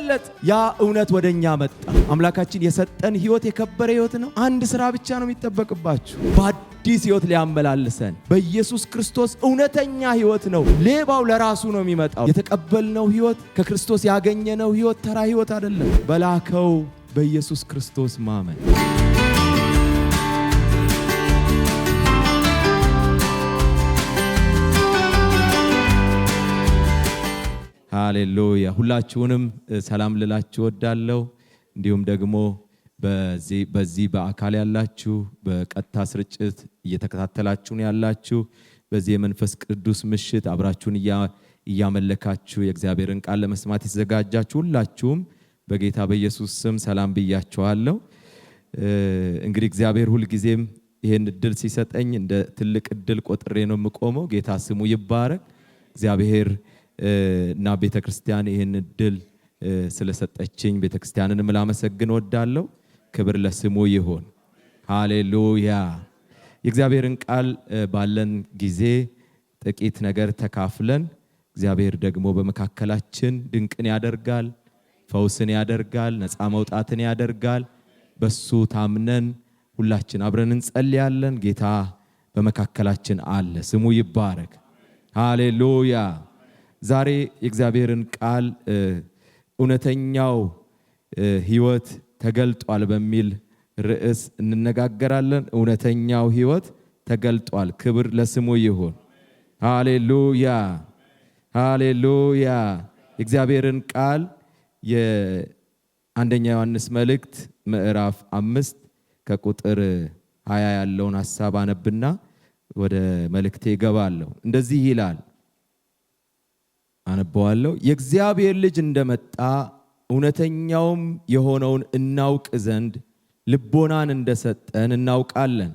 ሲገለጥ ያ እውነት ወደኛ መጣ። አምላካችን የሰጠን ሕይወት የከበረ ሕይወት ነው። አንድ ሥራ ብቻ ነው የሚጠበቅባችሁ፣ በአዲስ ሕይወት ሊያመላልሰን በኢየሱስ ክርስቶስ እውነተኛ ሕይወት ነው። ሌባው ለራሱ ነው የሚመጣው። የተቀበልነው ሕይወት ከክርስቶስ ያገኘነው ሕይወት ተራ ሕይወት አይደለም። በላከው በኢየሱስ ክርስቶስ ማመን። ሃሌሉያ። ሁላችሁንም ሰላም ልላችሁ እወዳለሁ። እንዲሁም ደግሞ በዚህ በአካል ያላችሁ በቀጥታ ስርጭት እየተከታተላችሁን ያላችሁ በዚህ የመንፈስ ቅዱስ ምሽት አብራችሁን እያመለካችሁ የእግዚአብሔርን ቃል ለመስማት የተዘጋጃችሁ ሁላችሁም በጌታ በኢየሱስ ስም ሰላም ብያችኋለሁ። እንግዲህ እግዚአብሔር ሁልጊዜም ይሄን እድል ሲሰጠኝ እንደ ትልቅ እድል ቆጥሬ ነው የምቆመው። ጌታ ስሙ ይባረክ። እግዚአብሔር እና ቤተክርስቲያን ይሄን እድል ስለሰጠችኝ ቤተክርስቲያንን ላመሰግን እወዳለሁ። ክብር ለስሙ ይሁን። ሃሌሉያ። የእግዚአብሔርን ቃል ባለን ጊዜ ጥቂት ነገር ተካፍለን እግዚአብሔር ደግሞ በመካከላችን ድንቅን ያደርጋል፣ ፈውስን ያደርጋል፣ ነፃ መውጣትን ያደርጋል። በሱ ታምነን ሁላችን አብረን እንጸልያለን። ጌታ በመካከላችን አለ። ስሙ ይባረክ። ሃሌሉያ። ዛሬ የእግዚአብሔርን ቃል እውነተኛው ሕይወት ተገልጧል በሚል ርዕስ እንነጋገራለን። እውነተኛው ሕይወት ተገልጧል። ክብር ለስሙ ይሁን። ሃሌሉያ ሃሌሉያ። የእግዚአብሔርን ቃል የአንደኛ ዮሐንስ መልእክት ምዕራፍ 5 ከቁጥር 20 ያለውን ሐሳብ አነብና ወደ መልእክቴ እገባለሁ። እንደዚህ ይላል፣ አነበዋለሁ። የእግዚአብሔር ልጅ እንደመጣ እውነተኛውም የሆነውን እናውቅ ዘንድ ልቦናን እንደሰጠን እናውቃለን።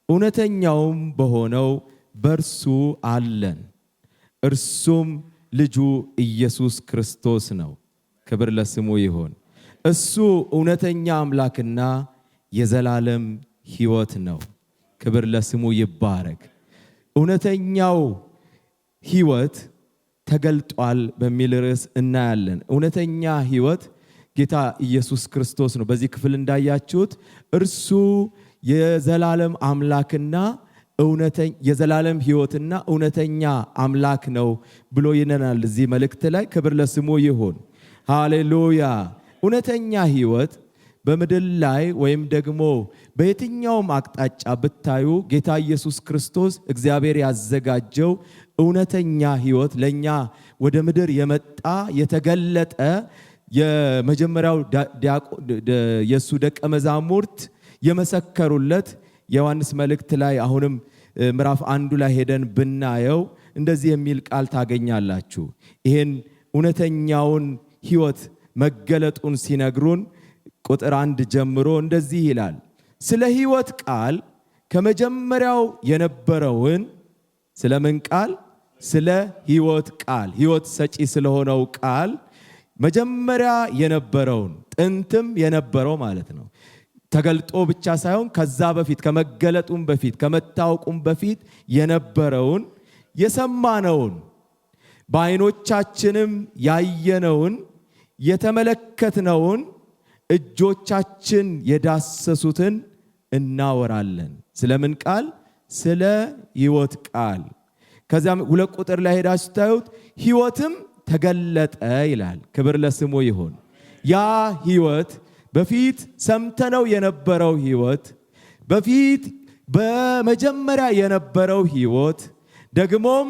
እውነተኛውም በሆነው በእርሱ አለን፣ እርሱም ልጁ ኢየሱስ ክርስቶስ ነው። ክብር ለስሙ ይሁን። እሱ እውነተኛ አምላክና የዘላለም ሕይወት ነው። ክብር ለስሙ ይባረክ። እውነተኛው ሕይወት ተገልጧል በሚል ርዕስ እናያለን። እውነተኛ ሕይወት ጌታ ኢየሱስ ክርስቶስ ነው። በዚህ ክፍል እንዳያችሁት እርሱ የዘላለም አምላክና የዘላለም ሕይወትና እውነተኛ አምላክ ነው ብሎ ይነናል እዚህ መልእክት ላይ። ክብር ለስሙ ይሁን። ሃሌሉያ። እውነተኛ ሕይወት በምድር ላይ ወይም ደግሞ በየትኛውም አቅጣጫ ብታዩ ጌታ ኢየሱስ ክርስቶስ እግዚአብሔር ያዘጋጀው እውነተኛ ሕይወት ለኛ ወደ ምድር የመጣ የተገለጠ የመጀመሪያው የሱ ደቀ መዛሙርት የመሰከሩለት የዮሐንስ መልእክት ላይ አሁንም ምዕራፍ 1 ላይ ሄደን ብናየው እንደዚህ የሚል ቃል ታገኛላችሁ። ይሄን እውነተኛውን ሕይወት መገለጡን ሲነግሩን ቁጥር 1 ጀምሮ እንደዚህ ይላል፣ ስለ ሕይወት ቃል ከመጀመሪያው የነበረውን ስለምን ቃል? ስለ ሕይወት ቃል፣ ሕይወት ሰጪ ስለሆነው ቃል መጀመሪያ የነበረውን ጥንትም የነበረው ማለት ነው። ተገልጦ ብቻ ሳይሆን ከዛ በፊት ከመገለጡም በፊት ከመታወቁም በፊት የነበረውን የሰማነውን በዓይኖቻችንም ያየነውን የተመለከትነውን እጆቻችን የዳሰሱትን እናወራለን። ስለምን ቃል? ስለ ሕይወት ቃል። ከዛም 2 ቁጥር ላይ ሄዳችሁ ስታዩት ሕይወትም ተገለጠ ይላል። ክብር ለስሙ ይሁን። ያ ሕይወት በፊት ሰምተነው የነበረው ሕይወት፣ በፊት በመጀመሪያ የነበረው ሕይወት ደግሞም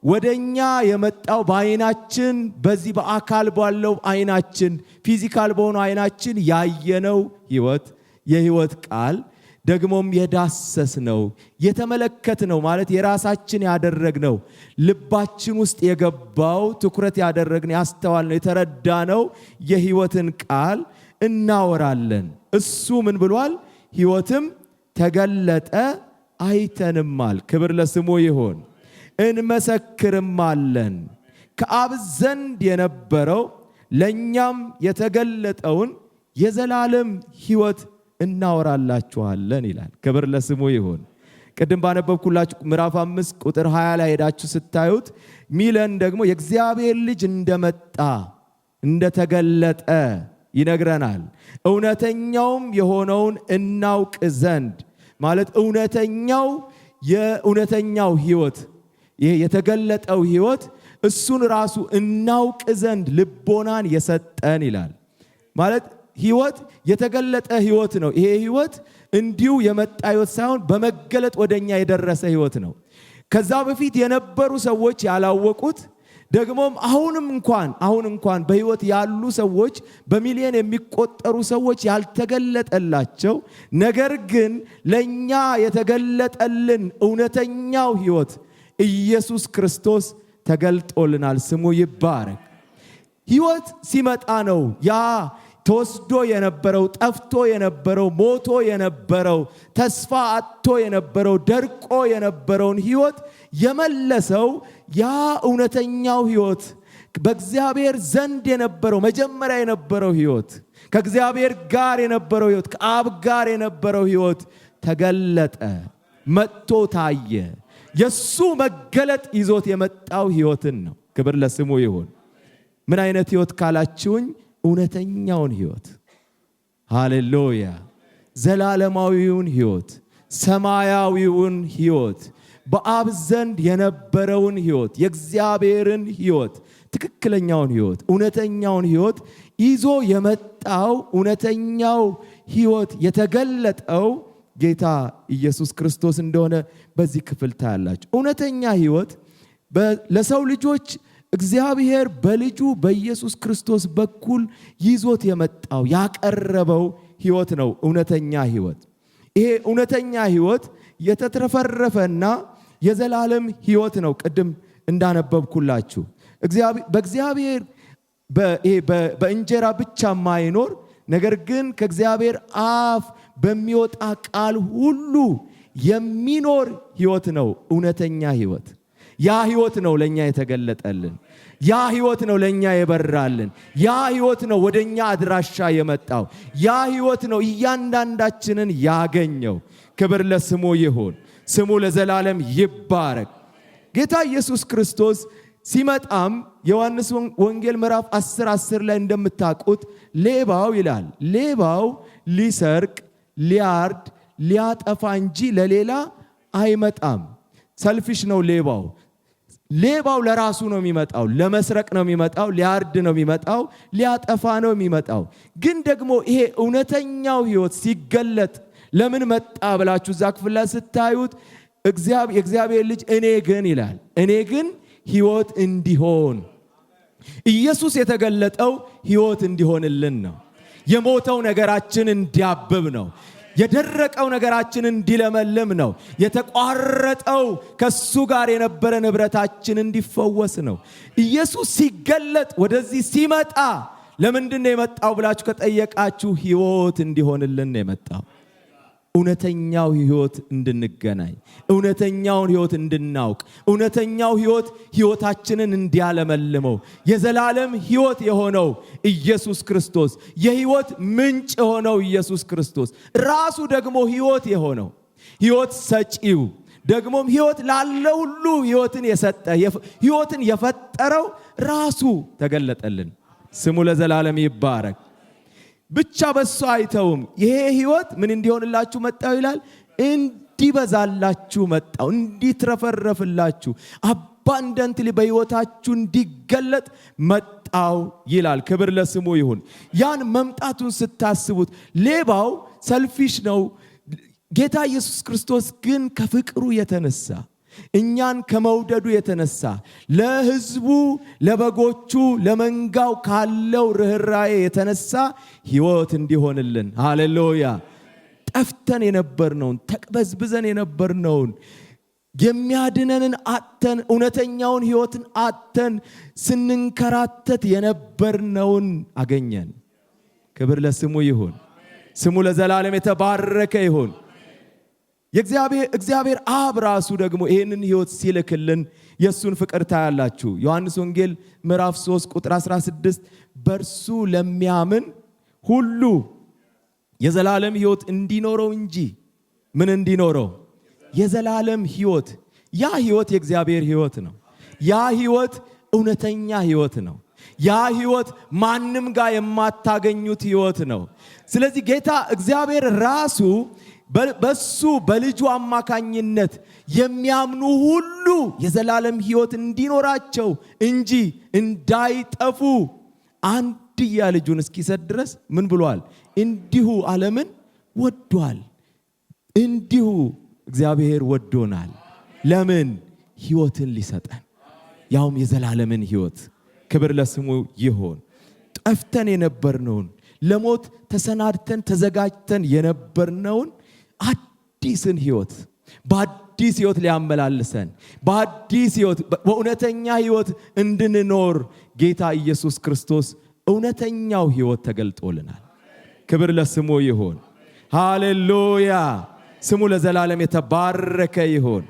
ወደኛ የመጣው በዓይናችን በዚህ በአካል ባለው ዓይናችን ፊዚካል በሆነው ዓይናችን ያየነው ሕይወት የሕይወት ቃል ደግሞም የዳሰስነው የተመለከትነው ማለት የራሳችን ያደረግነው ልባችን ውስጥ የገባው ትኩረት ያደረግነው ያስተዋልነው የተረዳነው የሕይወትን ቃል እናወራለን። እሱ ምን ብሏል? ሕይወትም ተገለጠ አይተንማል። ክብር ለስሙ ይሁን። እንመሰክርማለን ከአብ ዘንድ የነበረው ለኛም የተገለጠውን የዘላለም ሕይወት እናወራላችኋለን ይላል። ክብር ለስሙ ይሁን። ቅድም ባነበብኩላችሁ ምዕራፍ 5 ቁጥር 20 ላይ ሄዳችሁ ስታዩት ሚለን ደግሞ የእግዚአብሔር ልጅ እንደመጣ እንደተገለጠ ይነግረናል። እውነተኛውም የሆነውን እናውቅ ዘንድ ማለት የእውነተኛው ሕይወት ይሄ የተገለጠው ሕይወት እሱን ራሱ እናውቅ ዘንድ ልቦናን የሰጠን ይላል። ማለት ሕይወት የተገለጠ ሕይወት ነው። ይሄ ሕይወት እንዲሁ የመጣ ሕይወት ሳይሆን በመገለጥ ወደኛ የደረሰ ሕይወት ነው። ከዛ በፊት የነበሩ ሰዎች ያላወቁት ደግሞም አሁን እንኳን በሕይወት ያሉ ሰዎች በሚሊዮን የሚቆጠሩ ሰዎች ያልተገለጠላቸው ነገር ግን ለኛ የተገለጠልን እውነተኛው ሕይወት ኢየሱስ ክርስቶስ ተገልጦልናል። ስሙ ይባረክ። ሕይወት ሲመጣ ነው ያ ተወስዶ የነበረው፣ ጠፍቶ የነበረው፣ ሞቶ የነበረው፣ ተስፋ አጥቶ የነበረው፣ ደርቆ የነበረውን ሕይወት የመለሰው ያ እውነተኛው ሕይወት በእግዚአብሔር ዘንድ የነበረው መጀመሪያ የነበረው ሕይወት ከእግዚአብሔር ጋር የነበረው ሕይወት ከአብ ጋር የነበረው ሕይወት ተገለጠ፣ መጥቶ ታየ። የሱ መገለጥ ይዞት የመጣው ሕይወትን ነው። ክብር ለስሙ ይሁን። ምን አይነት ሕይወት ካላችሁኝ እውነተኛውን ሕይወት፣ ሃሌሉያ፣ ዘላለማዊውን ሕይወት፣ ሰማያዊውን ሕይወት፣ በአብ ዘንድ የነበረውን ሕይወት፣ የእግዚአብሔርን ሕይወት፣ ትክክለኛውን ሕይወት፣ እውነተኛውን ሕይወት ይዞ የመጣው እውነተኛው ሕይወት የተገለጠው ጌታ ኢየሱስ ክርስቶስ እንደሆነ በዚህ ክፍል ታያላችሁ። እውነተኛ ሕይወት ለሰው ልጆች እግዚአብሔር በልጁ በኢየሱስ ክርስቶስ በኩል ይዞት የመጣው ያቀረበው ሕይወት ነው። እውነተኛ ሕይወት ይሄ እውነተኛ ሕይወት የተትረፈረፈና የዘላለም ሕይወት ነው። ቅድም እንዳነበብኩላችሁ በእግዚአብሔር በእንጀራ ብቻ ማይኖር ነገር ግን ከእግዚአብሔር አፍ በሚወጣ ቃል ሁሉ የሚኖር ሕይወት ነው እውነተኛ ሕይወት። ያ ሕይወት ነው ለኛ የተገለጠልን። ያ ሕይወት ነው ለኛ የበራልን። ያ ሕይወት ነው ወደኛ አድራሻ የመጣው። ያ ሕይወት ነው እያንዳንዳችንን ያገኘው። ክብር ለስሙ ይሁን። ስሙ ለዘላለም ይባረክ። ጌታ ኢየሱስ ክርስቶስ ሲመጣም ዮሐንስ ወንጌል ምዕራፍ 10 ላይ እንደምታውቁት ሌባው ይላል፣ ሌባው ሊሰርቅ ሊያርድ ሊያጠፋ እንጂ ለሌላ አይመጣም። ሰልፊሽ ነው ሌባው ለራሱ ነው የሚመጣው፣ ለመስረቅ ነው የሚመጣው፣ ሊያርድ ነው የሚመጣው፣ ሊያጠፋ ነው የሚመጣው። ግን ደግሞ ይሄ እውነተኛው ሕይወት ሲገለጥ ለምን መጣ ብላችሁ እዛ ክፍል ላይ ስታዩት የእግዚአብሔር ልጅ እኔ ግን ሕይወት እንዲሆን ኢየሱስ የተገለጠው ሕይወት እንዲሆንልን ነው። የሞተው ነገራችን እንዲያብብ ነው። የደረቀው ነገራችን እንዲለመልም ነው። የተቋረጠው ከሱ ጋር የነበረ ንብረታችን እንዲፈወስ ነው። ኢየሱስ ሲገለጥ ወደዚህ ሲመጣ ለምንድን ነው የመጣው ብላችሁ ከጠየቃችሁ ሕይወት እንዲሆንልን ነው የመጣው። እውነተኛው ሕይወት እንድንገናኝ፣ እውነተኛውን ሕይወት እንድናውቅ፣ እውነተኛው ሕይወት ሕይወታችንን እንዲያለመልመው፣ የዘላለም ሕይወት የሆነው ኢየሱስ ክርስቶስ፣ የሕይወት ምንጭ የሆነው ኢየሱስ ክርስቶስ ራሱ ደግሞ ሕይወት የሆነው ሕይወት ሰጪው ደግሞም ሕይወት ላለ ሁሉ ሕይወትን የሰጠ ሕይወትን የፈጠረው ራሱ ተገለጠልን። ስሙ ለዘላለም ይባረክ። ብቻ በሱ አይተውም። ይሄ ሕይወት ምን እንዲሆንላችሁ መጣው ይላል? እንዲበዛላችሁ መጣው፣ እንዲትረፈረፍላችሁ፣ አባንደንትሊ በሕይወታችሁ እንዲገለጥ መጣው ይላል። ክብር ለስሙ ይሁን። ያን መምጣቱን ስታስቡት ሌባው ሰልፊሽ ነው። ጌታ ኢየሱስ ክርስቶስ ግን ከፍቅሩ የተነሳ እኛን ከመውደዱ የተነሳ ለሕዝቡ ለበጎቹ ለመንጋው ካለው ርኅራኄ የተነሳ ሕይወት እንዲሆንልን፣ ሃሌሉያ፣ ጠፍተን የነበርነውን ተቅበዝብዘን የነበርነውን የሚያድነንን አጥተን እውነተኛውን ሕይወትን አጥተን ስንንከራተት የነበርነውን አገኘን። ክብር ለስሙ ይሁን። ስሙ ለዘላለም የተባረከ ይሁን። እግዚአብሔር አብ ራሱ ደግሞ ይህንን ሕይወት ሲልክልን የሱን ፍቅር ታያላችሁ። ዮሐንስ ወንጌል ምዕራፍ 3 ቁጥር 16 በእርሱ ለሚያምን ሁሉ የዘላለም ሕይወት እንዲኖረው እንጂ ምን እንዲኖረው? የዘላለም ሕይወት። ያ ሕይወት የእግዚአብሔር ሕይወት ነው። ያ ሕይወት እውነተኛ ሕይወት ነው። ያ ህይወት ማንም ጋር የማታገኙት ህይወት ነው። ስለዚህ ጌታ እግዚአብሔር ራሱ በሱ በልጁ አማካኝነት የሚያምኑ ሁሉ የዘላለም ህይወት እንዲኖራቸው እንጂ እንዳይጠፉ አንድያ ልጁን እስኪሰጥ ድረስ ምን ብሏል? እንዲሁ ዓለምን ወዷል። እንዲሁ እግዚአብሔር ወዶናል። ለምን? ህይወትን ሊሰጠን፣ ያውም የዘላለምን ህይወት። ክብር ለስሙ ይሁን። ጠፍተን የነበርነውን ለሞት ተሰናድተን ተዘጋጅተን የነበርነውን አዲስን ህይወት በአዲስ ህይወት ሊያመላልሰን በአዲስ ህይወት በእውነተኛ ህይወት እንድንኖር ጌታ ኢየሱስ ክርስቶስ እውነተኛው ህይወት ተገልጦልናል። ክብር ለስሙ ይሁን። ሃሌሉያ! ስሙ ለዘላለም የተባረከ ይሁን።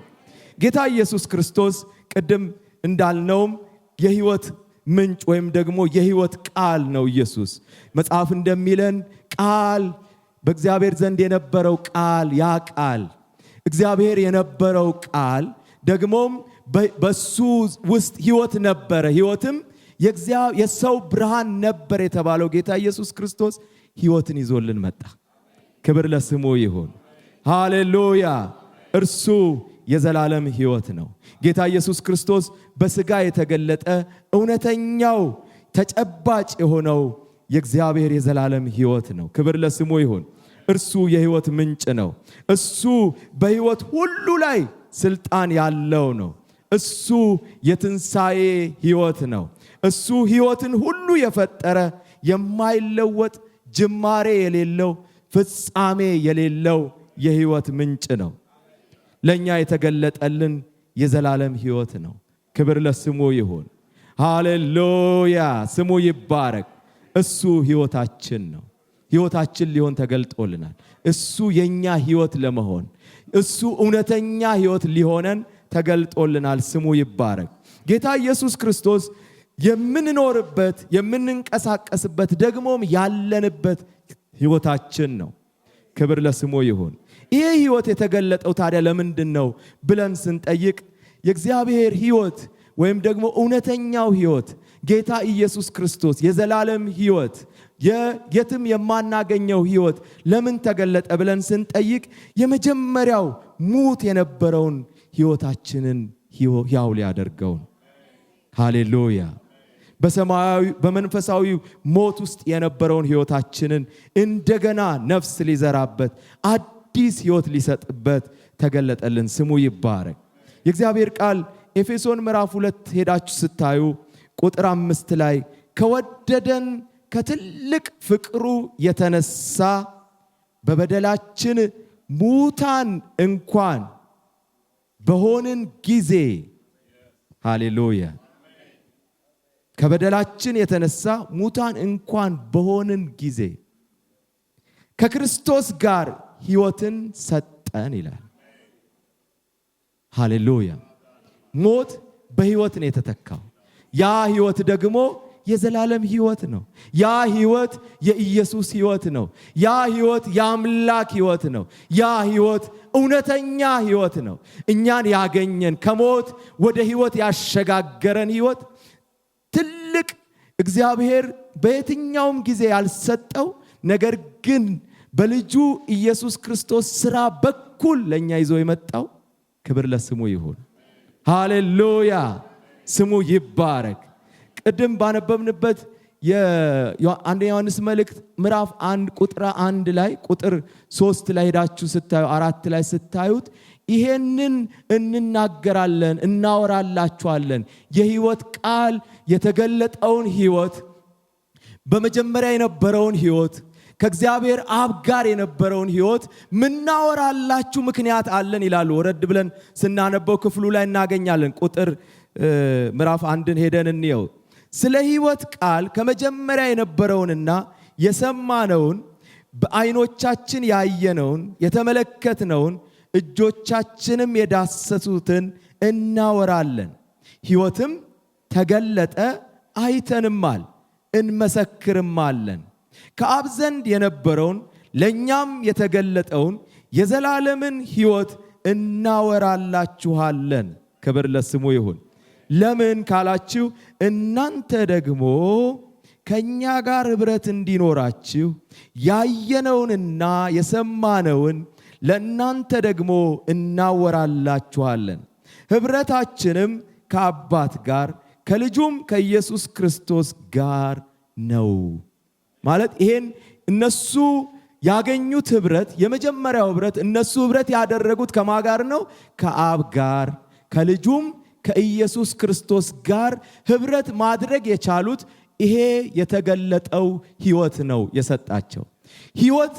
ጌታ ኢየሱስ ክርስቶስ ቅድም እንዳልነውም የህይወት ምንጭ ወይም ደግሞ የህይወት ቃል ነው። ኢየሱስ መጽሐፍ እንደሚለን ቃል በእግዚአብሔር ዘንድ የነበረው ቃል፣ ያ ቃል እግዚአብሔር የነበረው ቃል ደግሞም በሱ ውስጥ ህይወት ነበረ፣ ህይወትም የሰው ብርሃን ነበር የተባለው ጌታ ኢየሱስ ክርስቶስ ህይወትን ይዞልን መጣ። ክብር ለስሙ ይሁን። ሃሌሉያ! እርሱ የዘላለም ህይወት ነው። ጌታ ኢየሱስ ክርስቶስ በስጋ የተገለጠ እውነተኛው ተጨባጭ የሆነው የእግዚአብሔር የዘላለም ህይወት ነው። ክብር ለስሙ ይሁን። እርሱ የህይወት ምንጭ ነው። እሱ በህይወት ሁሉ ላይ ስልጣን ያለው ነው። እሱ የትንሣኤ ህይወት ነው። እሱ ህይወትን ሁሉ የፈጠረ የማይለወጥ ጅማሬ የሌለው ፍጻሜ የሌለው የህይወት ምንጭ ነው። ለኛ የተገለጠልን የዘላለም ህይወት ነው። ክብር ለስሙ ይሁን። ሃሌሉያ! ስሙ ይባረክ። እሱ ህይወታችን ነው። ህይወታችን ሊሆን ተገልጦልናል። እሱ የኛ ህይወት ለመሆን እሱ እውነተኛ ህይወት ሊሆነን ተገልጦልናል። ስሙ ይባረክ። ጌታ ኢየሱስ ክርስቶስ የምንኖርበት የምንንቀሳቀስበት ደግሞም ያለንበት ህይወታችን ነው። ክብር ለስሙ ይሁን። ይሄ ህይወት የተገለጠው ታዲያ ለምንድን ነው ብለን ስንጠይቅ የእግዚአብሔር ህይወት ወይም ደግሞ እውነተኛው ህይወት ጌታ ኢየሱስ ክርስቶስ የዘላለም ህይወት የትም የማናገኘው ህይወት ለምን ተገለጠ ብለን ስንጠይቅ የመጀመሪያው ሙት የነበረውን ህይወታችንን ሕያው ሊያደርገው። ሃሌሉያ! በሰማያዊ በመንፈሳዊ ሞት ውስጥ የነበረውን ህይወታችንን እንደገና ነፍስ ሊዘራበት አዲስ ህይወት ሊሰጥበት ተገለጠልን። ስሙ ይባረክ። የእግዚአብሔር ቃል ኤፌሶን ምዕራፍ 2 ሄዳችሁ ስታዩ ቁጥር 5 ላይ ከወደደን ከትልቅ ፍቅሩ የተነሳ በበደላችን ሙታን እንኳን በሆንን ጊዜ፣ ሃሌሉያ! ከበደላችን የተነሳ ሙታን እንኳን በሆንን ጊዜ ከክርስቶስ ጋር ህይወትን ሰጠን ይላል። ሃሌሉያ! ሞት በህይወት ነው የተተካው። ያ ህይወት ደግሞ የዘላለም ህይወት ነው። ያ ህይወት የኢየሱስ ህይወት ነው። ያ ህይወት የአምላክ ህይወት ነው። ያ ህይወት እውነተኛ ህይወት ነው። እኛን ያገኘን ከሞት ወደ ህይወት ያሸጋገረን ህይወት ትልቅ እግዚአብሔር በየትኛውም ጊዜ ያልሰጠው ነገር ግን በልጁ ኢየሱስ ክርስቶስ ሥራ በኩል ለኛ ይዞ የመጣው ክብር ለስሙ ይሁን። ሃሌሉያ! ስሙ ይባረክ። ቅድም ባነበብንበት የአንደኛ ዮሐንስ መልእክት ምዕራፍ 1 ቁጥር 1 ላይ ቁጥር 3 ላይ ሄዳችሁ ስታዩ 4 ላይ ስታዩት ይሄንን እንናገራለን እናወራላችኋለን የህይወት ቃል የተገለጠውን ህይወት በመጀመሪያ የነበረውን ህይወት ከእግዚአብሔር አብ ጋር የነበረውን ህይወት ምናወራላችሁ ምክንያት አለን ይላሉ። ወረድ ብለን ስናነበው ክፍሉ ላይ እናገኛለን። ቁጥር ምዕራፍ 1ን ሄደን እንየው። ስለ ህይወት ቃል ከመጀመሪያ የነበረውንና የሰማነውን በዓይኖቻችን ያየነውን የተመለከትነውን እጆቻችንም የዳሰሱትን እናወራለን። ህይወትም ተገለጠ፣ አይተንማል፣ እንመሰክርማለን። ከአብ ዘንድ የነበረውን ለኛም የተገለጠውን የዘላለምን ህይወት እናወራላችኋለን። ክብር ለስሙ ይሁን። ለምን ካላችሁ እናንተ ደግሞ ከኛ ጋር ኅብረት እንዲኖራችሁ ያየነውንና የሰማነውን ለእናንተ ደግሞ እናወራላችኋለን። ኅብረታችንም ከአባት ጋር ከልጁም ከኢየሱስ ክርስቶስ ጋር ነው። ማለት ይሄን እነሱ ያገኙት ኅብረት፣ የመጀመሪያው ኅብረት እነሱ ኅብረት ያደረጉት ከማን ጋር ነው? ከአብ ጋር ከልጁም ከኢየሱስ ክርስቶስ ጋር ኅብረት ማድረግ የቻሉት ይሄ የተገለጠው ሕይወት ነው የሰጣቸው። ሕይወት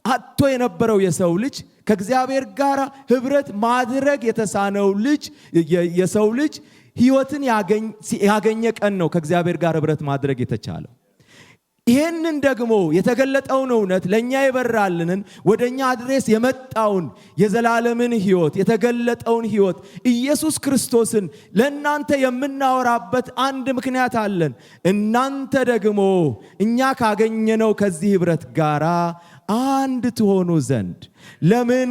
አጥቶ የነበረው የሰው ልጅ ከእግዚአብሔር ጋር ኅብረት ማድረግ የተሳነው የሰው ልጅ ሕይወትን ያገኘ ቀን ነው ከእግዚአብሔር ጋር ኅብረት ማድረግ የተቻለው። ይህንን ደግሞ የተገለጠውን እውነት ለእኛ የበራልንን ወደኛ አድሬስ የመጣውን የዘላለምን ሕይወት የተገለጠውን ሕይወት ኢየሱስ ክርስቶስን ለእናንተ የምናወራበት አንድ ምክንያት አለን። እናንተ ደግሞ እኛ ካገኘነው ከዚህ ኅብረት ጋር አንድ ትሆኑ ዘንድ። ለምን?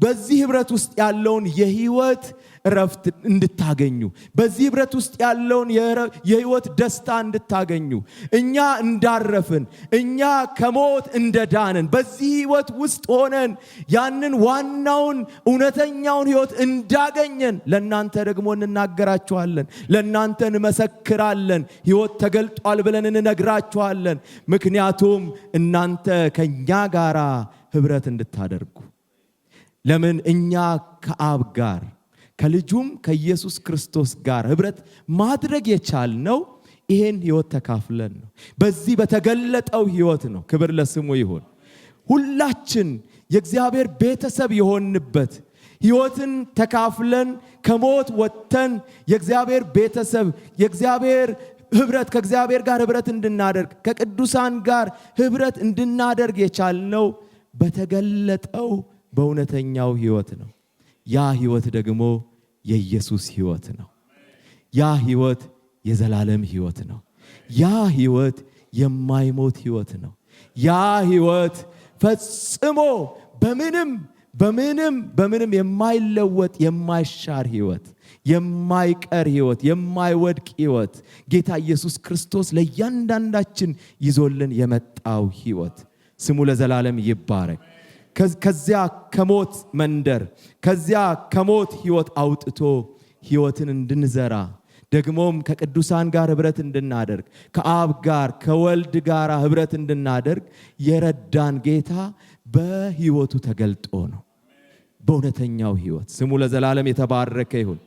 በዚህ ኅብረት ውስጥ ያለውን የሕይወት እረፍት እንድታገኙ፣ በዚህ ኅብረት ውስጥ ያለውን የሕይወት ደስታ እንድታገኙ፣ እኛ እንዳረፍን፣ እኛ ከሞት እንደዳንን፣ በዚህ ሕይወት ውስጥ ሆነን ያንን ዋናውን እውነተኛውን ሕይወት እንዳገኘን ለእናንተ ደግሞ እንናገራችኋለን፣ ለእናንተ እንመሰክራለን፣ ሕይወት ተገልጧል ብለን እንነግራችኋለን። ምክንያቱም እናንተ ከእኛ ጋር ኅብረት እንድታደርጉ። ለምን? እኛ ከአብ ጋር ከልጁም ከኢየሱስ ክርስቶስ ጋር ኅብረት ማድረግ የቻልነው ይሄን ሕይወት ተካፍለን ነው። በዚህ በተገለጠው ሕይወት ነው። ክብር ለስሙ ይሁን። ሁላችን የእግዚአብሔር ቤተሰብ የሆንበት ሕይወትን ተካፍለን ከሞት ወጥተን የእግዚአብሔር ቤተሰብ የእግዚአብሔር ኅብረት ከእግዚአብሔር ጋር ኅብረት እንድናደርግ ከቅዱሳን ጋር ኅብረት እንድናደርግ የቻልነው በተገለጠው በእውነተኛው ሕይወት ነው። ያ ሕይወት ደግሞ የኢየሱስ ሕይወት ነው። ያ ሕይወት የዘላለም ሕይወት ነው። ያ ሕይወት የማይሞት ሕይወት ነው። ያ ሕይወት ፈጽሞ በምንም የማይለወጥ የማይሻር ሕይወት፣ የማይቀር ሕይወት፣ የማይወድቅ ሕይወት ጌታ ኢየሱስ ክርስቶስ ለእያንዳንዳችን ይዞልን የመጣው ሕይወት ስሙ ለዘላለም ይባረክ። ከዚያ ከሞት መንደር ከዚያ ከሞት ሕይወት አውጥቶ ሕይወትን እንድንዘራ ደግሞም ከቅዱሳን ጋር ኅብረት እንድናደርግ ከአብ ጋር ከወልድ ጋር ኅብረት እንድናደርግ የረዳን ጌታ በሕይወቱ ተገልጦ ነው። በእውነተኛው ሕይወት ስሙ ለዘላለም የተባረከ ይሁን።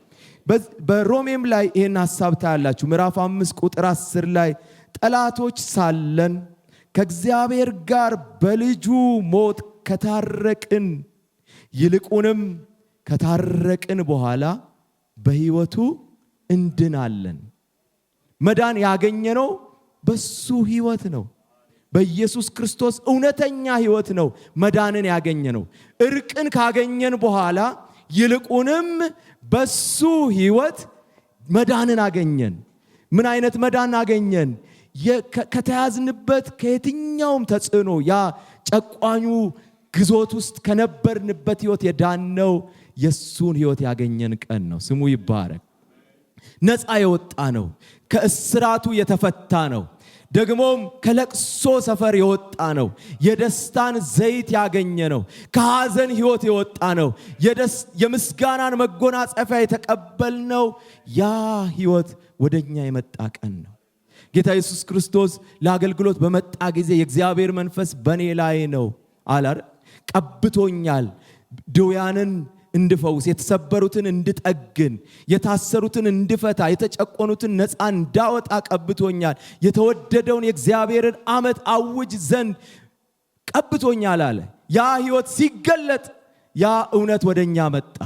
በሮሜም ላይ ይህን ሐሳብ ታያላችሁ። ምዕራፍ 5 ቁጥር 10 ላይ ጠላቶች ሳለን ከእግዚአብሔር ጋር በልጁ ሞት ከታረቅን ይልቁንም ከታረቅን በኋላ በሕይወቱ እንድናለን። መዳን ያገኘነው በሱ ሕይወት ነው። በኢየሱስ ክርስቶስ እውነተኛ ሕይወት ነው መዳንን ያገኘነው። እርቅን ካገኘን በኋላ ይልቁንም በሱ ሕይወት መዳንን አገኘን። ምን አይነት መዳን አገኘን? ከተያዝንበት ከየትኛውም ተጽዕኖ ያ ጨቋኙ ግዞት ውስጥ ከነበርንበት ሕይወት የዳነው የሱን ሕይወት ያገኘን ቀን ነው። ስሙ ይባረክ። ነፃ የወጣ ነው። ከእስራቱ የተፈታ ነው። ደግሞም ከለቅሶ ሰፈር የወጣ ነው። የደስታን ዘይት ያገኘ ነው። ከሐዘን ሕይወት የወጣ ነው። የምስጋናን መጎናጸፊያ የተቀበልነው ያ ሕይወት ወደኛ የመጣ ቀን ነው። ጌታ ኢየሱስ ክርስቶስ ለአገልግሎት በመጣ ጊዜ የእግዚአብሔር መንፈስ በእኔ ላይ ነው አላር ቀብቶኛል፣ ድውያንን እንድፈውስ፣ የተሰበሩትን እንድጠግን፣ የታሰሩትን እንድፈታ፣ የተጨቆኑትን ነፃ እንዳወጣ ቀብቶኛል፣ የተወደደውን የእግዚአብሔርን ዓመት አውጅ ዘንድ ቀብቶኛል አለ። ያ ሕይወት ሲገለጥ ያ እውነት ወደኛ መጣ።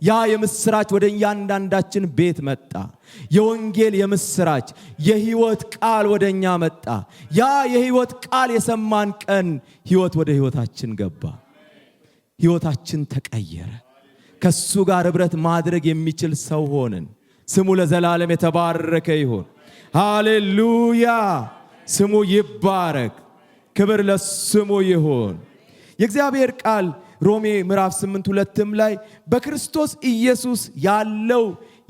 ያ የምስራች ወደ እያንዳንዳችን ቤት መጣ። የወንጌል የምስራች የሕይወት ቃል ወደኛ መጣ። ያ የሕይወት ቃል የሰማን ቀን ሕይወት ወደ ሕይወታችን ገባ። ሕይወታችን ተቀየረ። ከሱ ጋር ኅብረት ማድረግ የሚችል ሰው ሆንን። ስሙ ለዘላለም የተባረከ ይሁን። ሃሌሉያ! ስሙ ይባረክ። ክብር ለስሙ ይሁን። የእግዚአብሔር ቃል ሮሜ ምዕራፍ 8:2 ላይ በክርስቶስ ኢየሱስ ያለው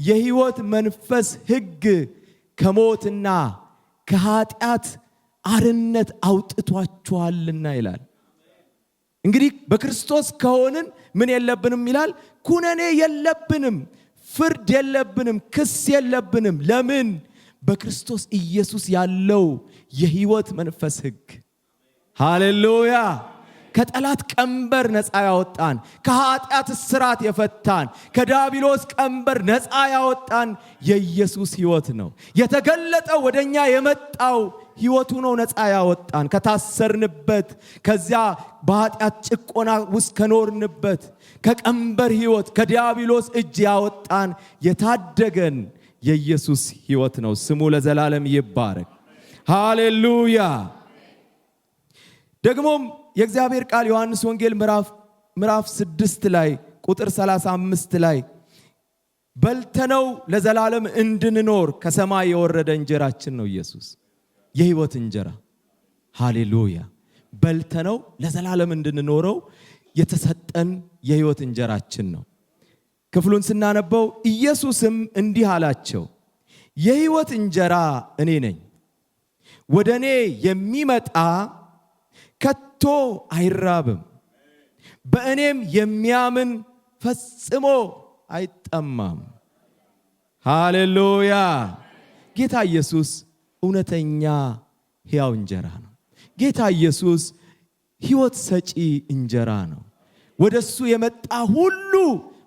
የሕይወት መንፈስ ሕግ ከሞትና ከኃጢአት አርነት አውጥቷችኋልና ይላል። እንግዲህ በክርስቶስ ከሆንን ምን የለብንም ይላል? ኩነኔ የለብንም፣ ፍርድ የለብንም፣ ክስ የለብንም። ለምን? በክርስቶስ ኢየሱስ ያለው የሕይወት መንፈስ ሕግ ሃሌሉያ ከጠላት ቀንበር ነፃ ያወጣን፣ ከኃጢአት እስራት የፈታን፣ ከዲያብሎስ ቀንበር ነፃ ያወጣን የኢየሱስ ሕይወት ነው። የተገለጠው ወደኛ የመጣው ሕይወቱ ነው ነፃ ያወጣን ከታሰርንበት፣ ከዚያ በኃጢአት ጭቆና ውስጥ ከኖርንበት ከቀንበር ሕይወት ከዲያብሎስ እጅ ያወጣን የታደገን የኢየሱስ ሕይወት ነው። ስሙ ለዘላለም ይባረክ። ሃሌሉያ። ደግሞም የእግዚአብሔር ቃል ዮሐንስ ወንጌል ምዕራፍ 6 ላይ ቁጥር 35 ላይ በልተነው ለዘላለም እንድንኖር ከሰማይ የወረደ እንጀራችን ነው ኢየሱስ፣ የሕይወት እንጀራ። ሃሌሉያ። በልተነው ለዘላለም እንድንኖረው የተሰጠን የሕይወት እንጀራችን ነው። ክፍሉን ስናነበው ኢየሱስም እንዲህ አላቸው፣ የሕይወት እንጀራ እኔ ነኝ። ወደ እኔ የሚመጣ ከቶ አይራብም፣ በእኔም የሚያምን ፈጽሞ አይጠማም። ሃሌሉያ። ጌታ ኢየሱስ እውነተኛ ሕያው እንጀራ ነው። ጌታ ኢየሱስ ሕይወት ሰጪ እንጀራ ነው። ወደሱ የመጣ ሁሉ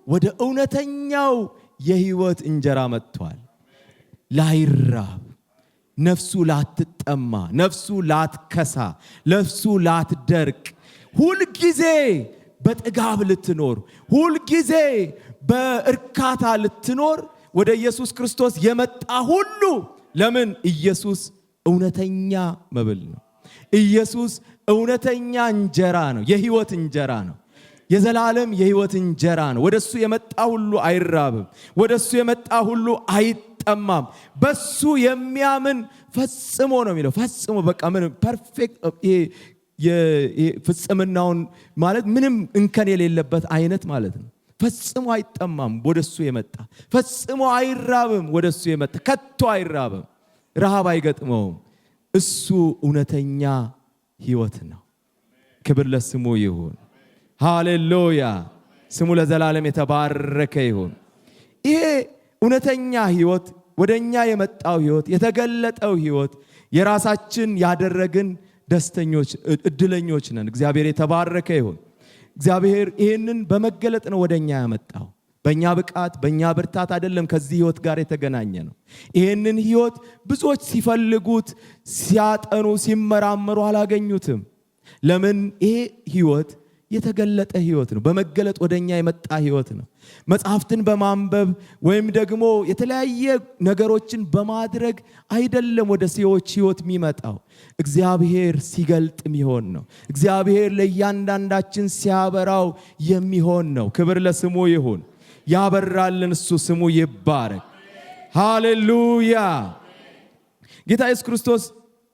ወደ እውነተኛው የሕይወት እንጀራ መጥቷል። ላይራብ፣ ነፍሱ ላትጠማ፣ ነፍሱ ላትከሳ፣ ነፍሱ ላትደርቅ፣ ሁልጊዜ በጥጋብ ልትኖር፣ ሁልጊዜ በእርካታ ልትኖር ወደ ኢየሱስ ክርስቶስ የመጣ ሁሉ ለምን? ኢየሱስ እውነተኛ መብል ነው። ኢየሱስ እውነተኛ እንጀራ ነው። የሕይወት እንጀራ ነው። የዘላለም የሕይወት እንጀራ ነው። ወደሱ የመጣ ሁሉ አይራብም። ወደሱ የመጣ ሁሉ አይጠማም። በሱ የሚያምን ፈጽሞ ነው የሚለው። ፈጽሞ በቃ ምንም ፐርፌክት ፍጽምናውን ማለት ምንም እንከን የሌለበት አይነት ማለት ነው። ፈጽሞ አይጠማም ወደሱ የመጣ፣ ፈጽሞ አይራብም ወደሱ የመጣ፣ ከቶ አይራብም፣ ረሃብ አይገጥመውም። እሱ እውነተኛ ሕይወት ነው። ክብር ለስሙ ይሁን። ሃሌሉያ። ስሙ ለዘላለም የተባረከ ይሁን። ይሄ እውነተኛ ሕይወት ወደኛ የመጣው ሕይወት የተገለጠው ሕይወት የራሳችን ያደረግን ደስተኞች እድለኞች ነን። እግዚአብሔር የተባረከ ይሁን። እግዚአብሔር ይህንን በመገለጥ ነው ወደኛ ያመጣው። በእኛ ብቃት በእኛ ብርታት አይደለም ከዚህ ሕይወት ጋር የተገናኘ ነው። ይህንን ሕይወት ብዙዎች ሲፈልጉት ሲያጠኑ ሲመራመሩ አላገኙትም። ለምን? ይሄ ሕይወት የተገለጠ ሕይወት ነው። በመገለጥ ወደኛ የመጣ ሕይወት ነው። መጽሐፍትን በማንበብ ወይም ደግሞ የተለያየ ነገሮችን በማድረግ አይደለም ወደ ሰዎች ሕይወት የሚመጣው። እግዚአብሔር ሲገልጥ የሚሆን ነው። እግዚአብሔር ለእያንዳንዳችን ሲያበራው የሚሆን ነው። ክብር ለስሙ ይሁን። ያበራልን እሱ ስሙ ይባረክ። ሃሌሉያ። ጌታ ኢየሱስ ክርስቶስ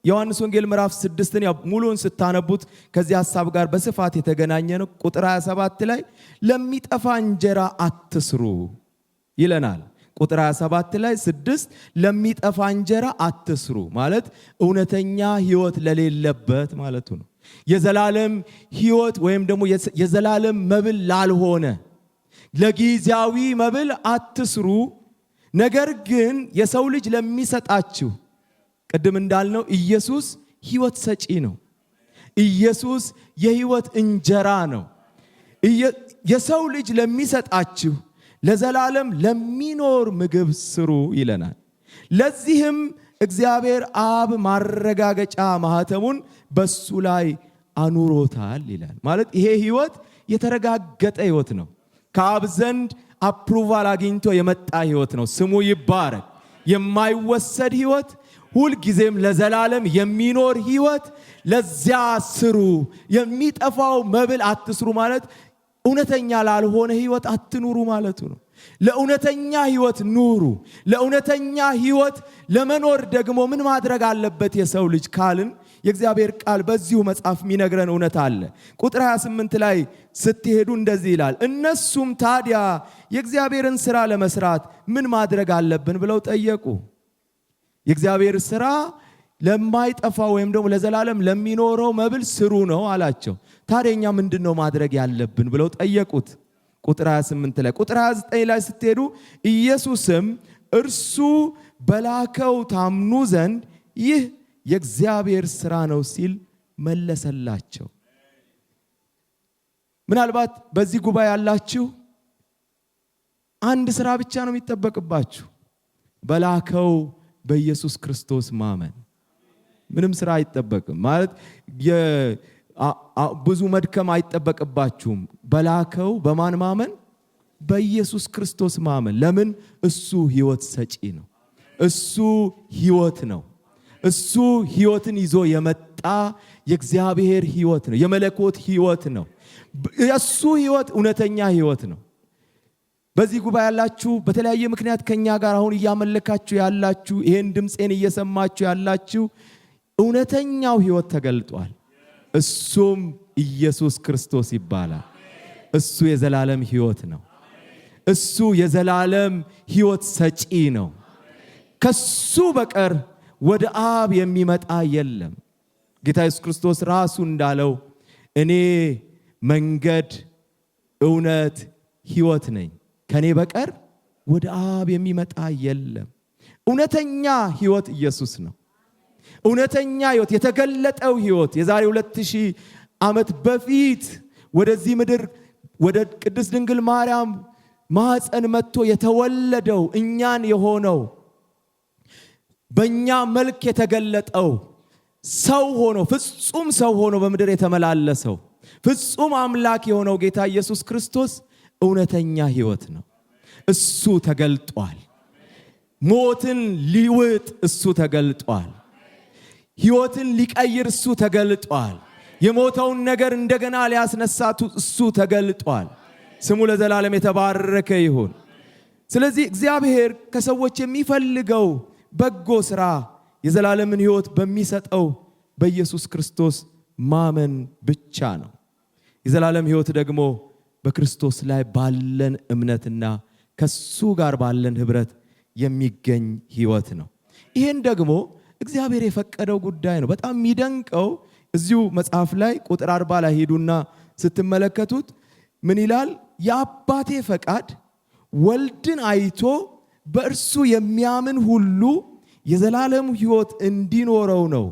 ዮሐንስ ወንጌል ምዕራፍ 6ን ሙሉን ስታነቡት ከዚህ ሐሳብ ጋር በስፋት የተገናኘ ነው። ቁጥር 27 ላይ ለሚጠፋ እንጀራ አትስሩ ይለናል። ቁጥር 27 ላይ 6 ለሚጠፋ እንጀራ አትስሩ ማለት እውነተኛ ሕይወት ለሌለበት ማለቱ ነው። የዘላለም ሕይወት ወይም ደግሞ የዘላለም መብል ላልሆነ ለጊዜያዊ መብል አትስሩ። ነገር ግን የሰው ልጅ ለሚሰጣችሁ፣ ቅድም እንዳልነው ኢየሱስ ሕይወት ሰጪ ነው። ኢየሱስ የሕይወት እንጀራ ነው። የሰው ልጅ ለሚሰጣችሁ ለዘላለም ለሚኖር ምግብ ስሩ ይለናል። ለዚህም እግዚአብሔር አብ ማረጋገጫ ማህተሙን በሱ ላይ አኑሮታል ይላል። ማለት ይሄ ሕይወት የተረጋገጠ ሕይወት ነው። ከአብ ዘንድ አፕሩቫል አግኝቶ የመጣ ሕይወት ነው። ስሙ ይባረክ። የማይወሰድ ሕይወት፣ ሁልጊዜም ለዘላለም የሚኖር ሕይወት። ለዚያ ስሩ። የሚጠፋው መብል አትስሩ ማለት እውነተኛ ላልሆነ ሕይወት አትኑሩ ማለቱ ነው። ለእውነተኛ ሕይወት ኑሩ። ለእውነተኛ ሕይወት ለመኖር ደግሞ ምን ማድረግ አለበት የሰው ልጅ ካልን የእግዚአብሔር ቃል በዚሁ መጽሐፍ የሚነግረን እውነት አለ። ቁጥር 28 ላይ ስትሄዱ እንደዚህ ይላል፣ እነሱም ታዲያ የእግዚአብሔርን ሥራ ለመስራት ምን ማድረግ አለብን ብለው ጠየቁ። የእግዚአብሔር ሥራ ለማይጠፋ ወይም ደግሞ ለዘላለም ለሚኖረው መብል ስሩ ነው አላቸው። ታዲያ እኛ ምንድነው ማድረግ ያለብን ብለው ጠየቁት። ቁጥር 28 ላይ ቁጥር 29 ላይ ስትሄዱ ኢየሱስም እርሱ በላከው ታምኑ ዘንድ ይህ የእግዚአብሔር ሥራ ነው ሲል መለሰላቸው። ምናልባት በዚህ ጉባኤ ያላችሁ አንድ ሥራ ብቻ ነው የሚጠበቅባችሁ፣ በላከው በኢየሱስ ክርስቶስ ማመን። ምንም ሥራ አይጠበቅም ማለት ብዙ መድከም አይጠበቅባችሁም። በላከው በማን ማመን? በኢየሱስ ክርስቶስ ማመን። ለምን? እሱ ሕይወት ሰጪ ነው። እሱ ሕይወት ነው። እሱ ሕይወትን ይዞ የመጣ የእግዚአብሔር ሕይወት ነው። የመለኮት ሕይወት ነው። እሱ ሕይወት እውነተኛ ሕይወት ነው። በዚህ ጉባኤ ያላችሁ በተለያየ ምክንያት ከኛ ጋር አሁን እያመለካችሁ ያላችሁ ይሄን ድምጼን እየሰማችሁ ያላችሁ እውነተኛው ሕይወት ተገልጧል። እሱም ኢየሱስ ክርስቶስ ይባላል። እሱ የዘላለም ሕይወት ነው። እሱ የዘላለም ሕይወት ሰጪ ነው። ከሱ በቀር ወደ አብ የሚመጣ የለም። ጌታ ኢየሱስ ክርስቶስ ራሱ እንዳለው እኔ መንገድ፣ እውነት፣ ሕይወት ነኝ፣ ከኔ በቀር ወደ አብ የሚመጣ የለም። እውነተኛ ሕይወት ኢየሱስ ነው። እውነተኛ ሕይወት፣ የተገለጠው ሕይወት የዛሬ 2000 ዓመት በፊት ወደዚህ ምድር ወደ ቅድስት ድንግል ማርያም ማኅፀን መጥቶ የተወለደው እኛን የሆነው በእኛ መልክ የተገለጠው ሰው ሆኖ ፍጹም ሰው ሆኖ በምድር የተመላለሰው ፍጹም አምላክ የሆነው ጌታ ኢየሱስ ክርስቶስ እውነተኛ ሕይወት ነው። እሱ ተገልጧል። ሞትን ሊውጥ እሱ ተገልጧል። ሕይወትን ሊቀይር እሱ ተገልጧል። የሞተውን ነገር እንደገና ሊያስነሳቱ እሱ ተገልጧል። ስሙ ለዘላለም የተባረከ ይሁን። ስለዚህ እግዚአብሔር ከሰዎች የሚፈልገው በጎ ሥራ የዘላለምን ሕይወት በሚሰጠው በኢየሱስ ክርስቶስ ማመን ብቻ ነው። የዘላለም ሕይወት ደግሞ በክርስቶስ ላይ ባለን እምነትና ከሱ ጋር ባለን ኅብረት የሚገኝ ሕይወት ነው። ይሄን ደግሞ እግዚአብሔር የፈቀደው ጉዳይ ነው። በጣም የሚደንቀው እዚሁ መጽሐፍ ላይ ቁጥር 40 ላይ ሄዱና ስትመለከቱት ምን ይላል? የአባቴ ፈቃድ ወልድን አይቶ በእርሱ የሚያምን ሁሉ የዘላለም ሕይወት እንዲኖረው ነው፣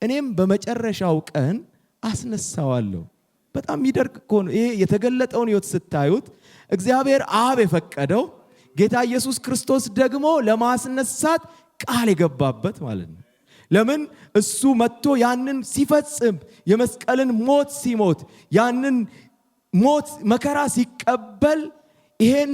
እኔም በመጨረሻው ቀን አስነሳዋለሁ። በጣም የሚደርቅ እኮ ነው። ይሄ የተገለጠውን ሕይወት ስታዩት እግዚአብሔር አብ የፈቀደው ጌታ ኢየሱስ ክርስቶስ ደግሞ ለማስነሳት ቃል የገባበት ማለት ነው። ለምን? እሱ መጥቶ ያንን ሲፈጽም የመስቀልን ሞት ሲሞት ያንን ሞት መከራ ሲቀበል ይሄን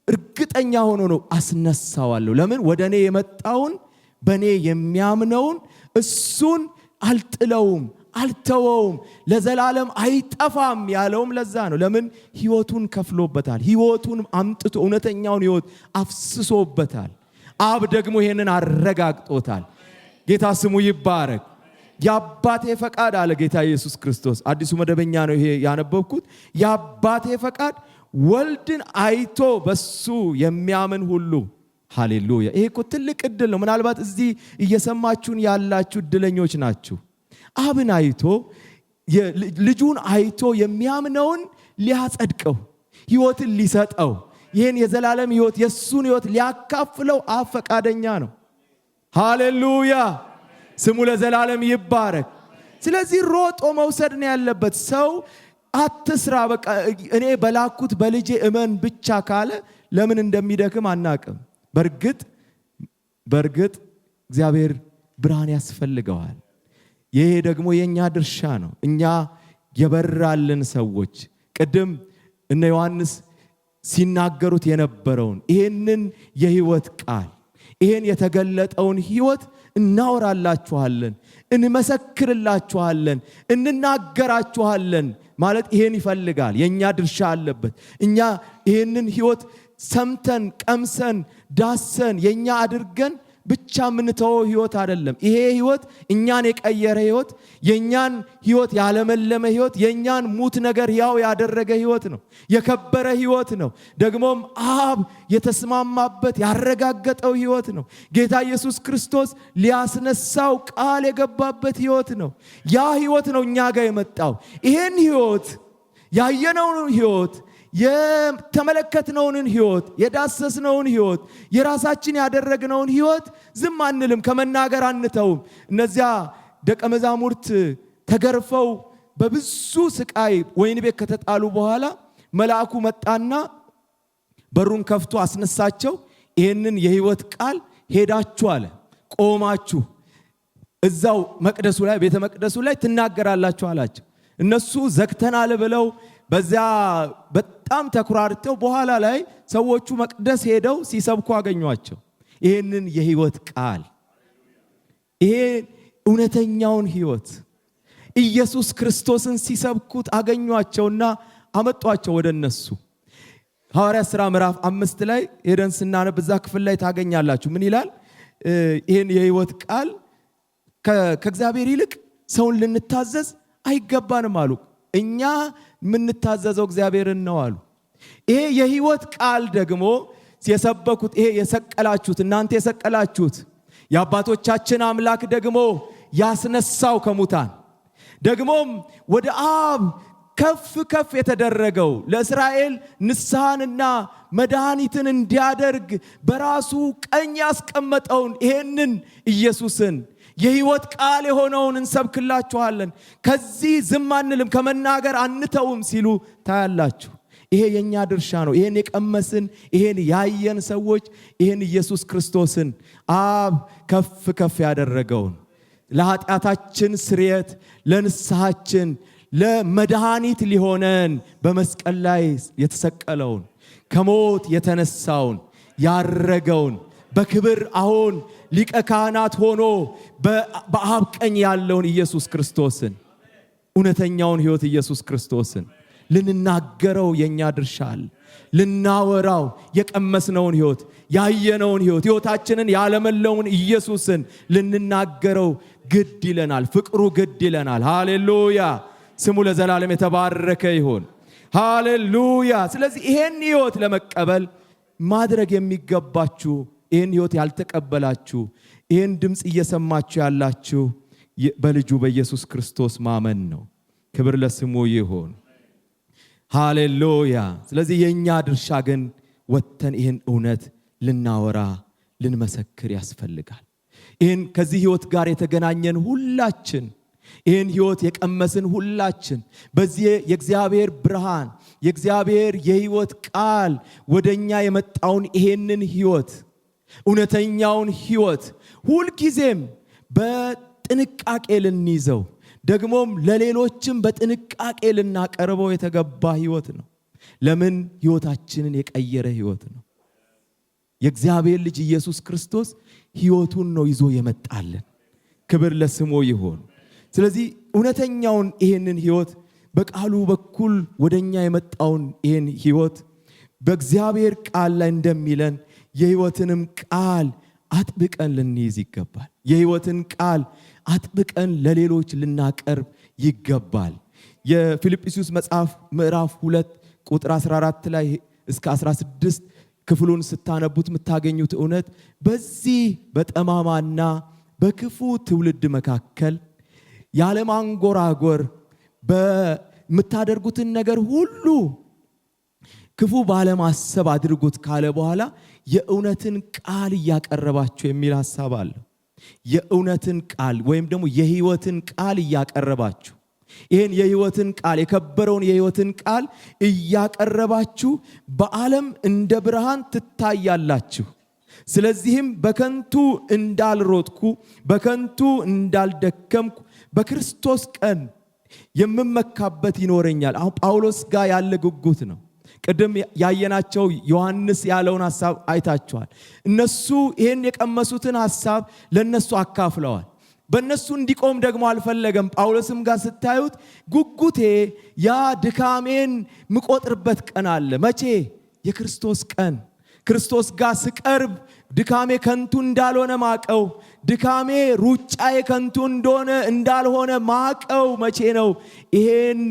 እርግጠኛ ሆኖ ነው አስነሳዋለሁ። ለምን? ወደ እኔ የመጣውን በእኔ የሚያምነውን እሱን አልጥለውም፣ አልተወውም፣ ለዘላለም አይጠፋም ያለውም ለዛ ነው። ለምን? ሕይወቱን ከፍሎበታል። ሕይወቱን አምጥቶ እውነተኛውን ሕይወት አፍስሶበታል። አብ ደግሞ ይሄንን አረጋግጦታል። ጌታ ስሙ ይባረክ። የአባቴ ፈቃድ አለ ጌታ ኢየሱስ ክርስቶስ። አዲሱ መደበኛ ነው ይሄ ያነበብኩት። የአባቴ ፈቃድ ወልድን አይቶ በሱ የሚያምን ሁሉ ሃሌሉያ። ይሄ እኮ ትልቅ ዕድል ነው። ምናልባት እዚህ እየሰማችሁን ያላችሁ ዕድለኞች ናችሁ። አብን አይቶ ልጁን አይቶ የሚያምነውን ሊያጸድቀው ሕይወትን ሊሰጠው ይህን የዘላለም ሕይወት የሱን ሕይወት ሊያካፍለው አብ ፈቃደኛ ነው። ሃሌሉያ ስሙ ለዘላለም ይባረክ። ስለዚህ ሮጦ መውሰድ ነው ያለበት። ሰው አትስራ በቃ እኔ በላኩት በልጄ እመን ብቻ ካለ ለምን እንደሚደክም አናቅም። በእርግጥ እግዚአብሔር ብርሃን ያስፈልገዋል። ይሄ ደግሞ የኛ ድርሻ ነው። እኛ የበራልን ሰዎች ቅድም እነ ዮሐንስ ሲናገሩት የነበረውን ይሄንን የሕይወት ቃል ይሄን የተገለጠውን ሕይወት እናወራላችኋለን፣ እንመሰክርላችኋለን፣ እንናገራችኋለን ማለት ይሄን ይፈልጋል። የኛ ድርሻ አለበት። እኛ ይሄንን ሕይወት ሰምተን ቀምሰን ዳሰን የኛ አድርገን ብቻ የምንተወው ህይወት አይደለም። ይሄ ህይወት እኛን የቀየረ ህይወት፣ የኛን ህይወት ያለመለመ ህይወት፣ የኛን ሙት ነገር ያው ያደረገ ህይወት ነው። የከበረ ህይወት ነው። ደግሞም አብ የተስማማበት ያረጋገጠው ህይወት ነው። ጌታ ኢየሱስ ክርስቶስ ሊያስነሳው ቃል የገባበት ህይወት ነው። ያ ህይወት ነው እኛ ጋር የመጣው። ይሄን ህይወት ያየነውን ህይወት የተመለከትነውን ህይወት የዳሰስነውን ህይወት የራሳችን ያደረግነውን ህይወት ዝም አንልም፣ ከመናገር አንተውም። እነዚያ ደቀ መዛሙርት ተገርፈው በብዙ ስቃይ ወህኒ ቤት ከተጣሉ በኋላ መልአኩ መጣና በሩን ከፍቶ አስነሳቸው። ይሄንን የህይወት ቃል ሄዳችሁ አለ ቆማችሁ እዛው መቅደሱ ላይ ቤተ መቅደሱ ላይ ትናገራላችሁ አላቸው። እነሱ ዘግተናል ብለው በዚያ በጣም ተኩራርተው በኋላ ላይ ሰዎቹ መቅደስ ሄደው ሲሰብኩ አገኟቸው። ይሄንን የህይወት ቃል፣ ይሄ እውነተኛውን ህይወት ኢየሱስ ክርስቶስን ሲሰብኩት አገኟቸውና አመጧቸው ወደ እነሱ። ሐዋርያት ሥራ ምዕራፍ 5 ላይ ሄደን ስናነብ እዛ ክፍል ላይ ታገኛላችሁ። ምን ይላል? ይሄን የህይወት ቃል ከእግዚአብሔር ይልቅ ሰውን ልንታዘዝ አይገባንም አሉ። እኛ የምንታዘዘው እግዚአብሔርን ነው አሉ። ይሄ የህይወት ቃል ደግሞ የሰበኩት ይሄ የሰቀላችሁት እናንተ የሰቀላችሁት የአባቶቻችን አምላክ ደግሞ ያስነሳው ከሙታን ደግሞም ወደ አብ ከፍ ከፍ የተደረገው ለእስራኤል ንስሐንና መድኃኒትን እንዲያደርግ በራሱ ቀኝ ያስቀመጠውን ይሄንን ኢየሱስን የህይወት ቃል የሆነውን እንሰብክላችኋለን፣ ከዚህ ዝም አንልም፣ ከመናገር አንተውም ሲሉ ታያላችሁ። ይሄ የኛ ድርሻ ነው። ይሄን የቀመስን ይሄን ያየን ሰዎች ይሄን ኢየሱስ ክርስቶስን አብ ከፍ ከፍ ያደረገውን ለኃጢአታችን ስርየት ለንስሐችን ለመድኃኒት ሊሆነን በመስቀል ላይ የተሰቀለውን ከሞት የተነሳውን ያረገውን በክብር አሁን ሊቀ ካህናት ሆኖ በአብ ቀኝ ያለውን ኢየሱስ ክርስቶስን እውነተኛውን ህይወት ኢየሱስ ክርስቶስን ልንናገረው የኛ ድርሻል። ልናወራው የቀመስነውን ህይወት ያየነውን ህይወታችንን ያለመለውን ኢየሱስን ልንናገረው ግድ ይለናል። ፍቅሩ ግድ ይለናል። ሃሌሉያ! ስሙ ለዘላለም የተባረከ ይሁን። ሃሌሉያ! ስለዚህ ይሄን ህይወት ለመቀበል ማድረግ የሚገባችሁ ይሄን ህይወት ያልተቀበላችሁ ይሄን ድምጽ እየሰማችሁ ያላችሁ በልጁ በኢየሱስ ክርስቶስ ማመን ነው። ክብር ለስሙ ይሁን። ሃሌሉያ! ስለዚህ የኛ ድርሻ ግን ወጥተን ይሄን እውነት ልናወራ ልንመሰክር ያስፈልጋል። ይሄን ከዚህ ህይወት ጋር የተገናኘን ሁላችን ይሄን ህይወት የቀመስን ሁላችን በዚህ የእግዚአብሔር ብርሃን የእግዚአብሔር የህይወት ቃል ወደኛ የመጣውን ይሄንን ህይወት እውነተኛውን ህይወት ሁልጊዜም በጥንቃቄ ልንይዘው ደግሞም ለሌሎችም በጥንቃቄ ልናቀርበው የተገባ ህይወት ነው። ለምን? ህይወታችንን የቀየረ ህይወት ነው። የእግዚአብሔር ልጅ ኢየሱስ ክርስቶስ ህይወቱን ነው ይዞ የመጣልን። ክብር ለስሙ ይሁን። ስለዚህ እውነተኛውን ይሄንን ህይወት በቃሉ በኩል ወደኛ የመጣውን ይሄን ህይወት በእግዚአብሔር ቃል ላይ እንደሚለን የህይወትንም ቃል አጥብቀን ልንይዝ ይገባል። የህይወትን ቃል አጥብቀን ለሌሎች ልናቀርብ ይገባል። የፊልጵስዩስ መጽሐፍ ምዕራፍ 2 ቁጥር 14 ላይ እስከ 16 ክፍሉን ስታነቡት የምታገኙት እውነት በዚህ በጠማማና በክፉ ትውልድ መካከል ያለማንጎራጎር በምታደርጉትን ነገር ሁሉ ክፉ ባለማሰብ አድርጉት ካለ በኋላ የእውነትን ቃል እያቀረባችሁ የሚል ሐሳብ አለ። የእውነትን ቃል ወይም ደግሞ የህይወትን ቃል እያቀረባችሁ ይሄን የህይወትን ቃል የከበረውን የህይወትን ቃል እያቀረባችሁ በዓለም እንደ ብርሃን ትታያላችሁ። ስለዚህም በከንቱ እንዳልሮጥኩ በከንቱ እንዳልደከምኩ በክርስቶስ ቀን የምመካበት ይኖረኛል። አሁን ጳውሎስ ጋር ያለ ጉጉት ነው። ቅድም ያየናቸው ዮሐንስ ያለውን ሐሳብ አይታችኋል። እነሱ ይሄን የቀመሱትን ሐሳብ ለነሱ አካፍለዋል። በእነሱ እንዲቆም ደግሞ አልፈለገም። ጳውሎስም ጋር ስታዩት ጉጉቴ ያ ድካሜን ምቆጥርበት ቀን አለ። መቼ? የክርስቶስ ቀን። ክርስቶስ ጋር ስቀርብ ድካሜ ከንቱ እንዳልሆነ ማቀው፣ ድካሜ ሩጫዬ ከንቱ እንደሆነ እንዳልሆነ ማቀው መቼ ነው? ይሄን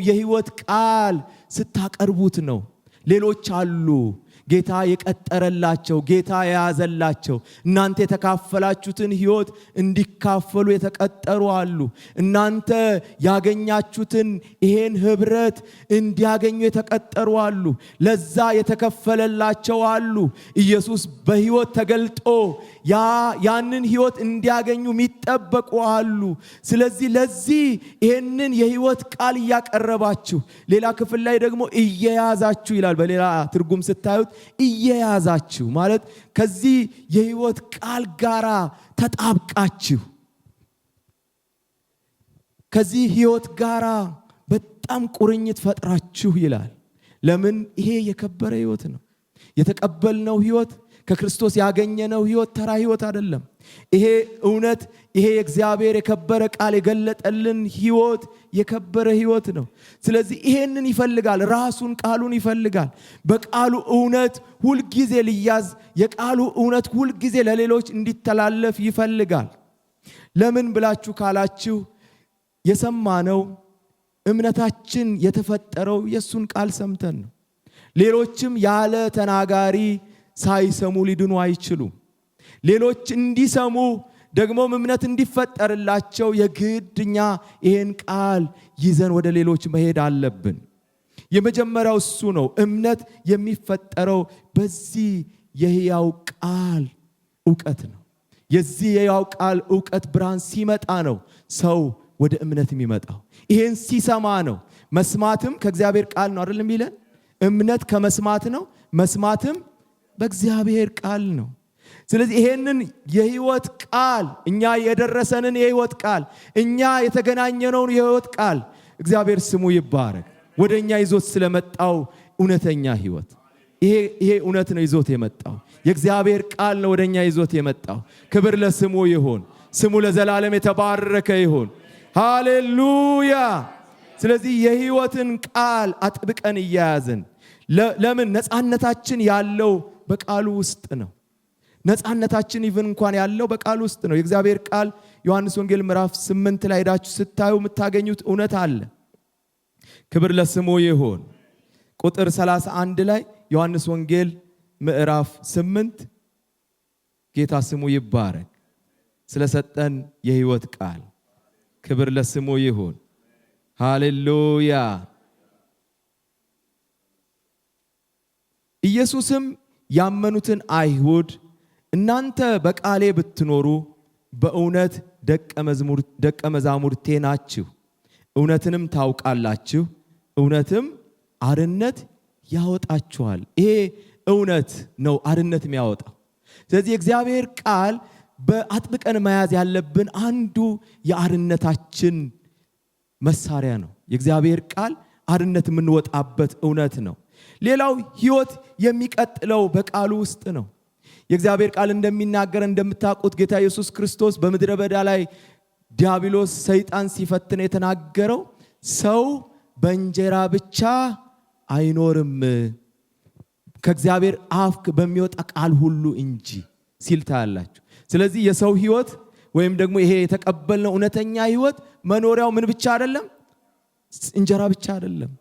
የሕይወት ቃል ስታቀርቡት ነው። ሌሎች አሉ ጌታ የቀጠረላቸው፣ ጌታ የያዘላቸው፣ እናንተ የተካፈላችሁትን ሕይወት እንዲካፈሉ የተቀጠሩ አሉ። እናንተ ያገኛችሁትን ይሄን ኅብረት እንዲያገኙ የተቀጠሩ አሉ። ለዛ የተከፈለላቸው አሉ። ኢየሱስ በሕይወት ተገልጦ ያንን ሕይወት እንዲያገኙ የሚጠበቁ አሉ። ስለዚህ ለዚህ ይሄንን የሕይወት ቃል እያቀረባችሁ፣ ሌላ ክፍል ላይ ደግሞ እየያዛችሁ ይላል። በሌላ ትርጉም ስታዩት እየያዛችሁ ማለት ከዚህ የሕይወት ቃል ጋራ ተጣብቃችሁ ከዚህ ሕይወት ጋራ በጣም ቁርኝት ፈጥራችሁ ይላል። ለምን? ይሄ የከበረ ሕይወት ነው። የተቀበልነው ሕይወት ከክርስቶስ ያገኘነው ሕይወት ተራ ሕይወት አይደለም። ይሄ እውነት፣ ይሄ የእግዚአብሔር የከበረ ቃል የገለጠልን ሕይወት የከበረ ሕይወት ነው። ስለዚህ ይሄንን ይፈልጋል፣ ራሱን ቃሉን ይፈልጋል። በቃሉ እውነት ሁልጊዜ ሊያዝ፣ የቃሉ እውነት ሁልጊዜ ለሌሎች እንዲተላለፍ ይፈልጋል። ለምን ብላችሁ ካላችሁ የሰማነው እምነታችን የተፈጠረው የሱን ቃል ሰምተን ነው። ሌሎችም ያለ ተናጋሪ ሳይሰሙ ሊድኑ አይችሉም። ሌሎች እንዲሰሙ ደግሞም እምነት እንዲፈጠርላቸው የግድኛ ይሄን ቃል ይዘን ወደ ሌሎች መሄድ አለብን። የመጀመሪያው እሱ ነው። እምነት የሚፈጠረው በዚህ የሕያው ቃል ዕውቀት ነው። የዚህ የሕያው ቃል ዕውቀት ብርሃን ሲመጣ ነው ሰው ወደ እምነት የሚመጣው። ይሄን ሲሰማ ነው። መስማትም ከእግዚአብሔር ቃል ነው አይደል የሚለን? እምነት ከመስማት ነው፣ መስማትም በእግዚአብሔር ቃል ነው። ስለዚህ ይሄንን የሕይወት ቃል፣ እኛ የደረሰንን የሕይወት ቃል፣ እኛ የተገናኘነውን የሕይወት ቃል እግዚአብሔር ስሙ ይባረክ። ወደኛ ይዞት ስለመጣው እውነተኛ ሕይወት ይሄ እውነት ነው ይዞት የመጣው የእግዚአብሔር ቃል ነው ወደኛ ይዞት የመጣው። ክብር ለስሙ ይሁን። ስሙ ለዘላለም የተባረከ ይሁን። ሃሌሉያ። ስለዚህ የሕይወትን ቃል አጥብቀን እያያዝን ለምን? ነፃነታችን ያለው በቃሉ ውስጥ ነው። ነፃነታችን ይብን እንኳን ያለው በቃሉ ውስጥ ነው። የእግዚአብሔር ቃል ዮሐንስ ወንጌል ምዕራፍ 8 ላይ ሄዳችሁ ስታዩ የምታገኙት እውነት አለ። ክብር ለስሙ ይሁን። ቁጥር 31 ላይ ዮሐንስ ወንጌል ምዕራፍ 8 ጌታ ስሙ ይባረክ ስለሰጠን የሕይወት ቃል ክብር ለስሙ ይሁን። ሃሌሉያ። ኢየሱስም ያመኑትን አይሁድ እናንተ በቃሌ ብትኖሩ በእውነት ደቀ መዛሙርቴ ናችሁ፣ እውነትንም ታውቃላችሁ፣ እውነትም አርነት ያወጣችኋል። ይሄ እውነት ነው አርነት የሚያወጣው። ስለዚህ የእግዚአብሔር ቃል በአጥብቀን መያዝ ያለብን አንዱ የአርነታችን መሳሪያ ነው። የእግዚአብሔር ቃል አርነት የምንወጣበት እውነት ነው። ሌላው ሕይወት የሚቀጥለው በቃሉ ውስጥ ነው። የእግዚአብሔር ቃል እንደሚናገር እንደምታውቁት ጌታ ኢየሱስ ክርስቶስ በምድረ በዳ ላይ ዲያብሎስ ሰይጣን ሲፈትን የተናገረው ሰው በእንጀራ ብቻ አይኖርም ከእግዚአብሔር አፍ በሚወጣ ቃል ሁሉ እንጂ ሲል ታያላችሁ። ስለዚህ የሰው ሕይወት ወይም ደግሞ ይሄ የተቀበልነው እውነተኛ ሕይወት መኖሪያው ምን ብቻ አይደለም? እንጀራ ብቻ አይደለም።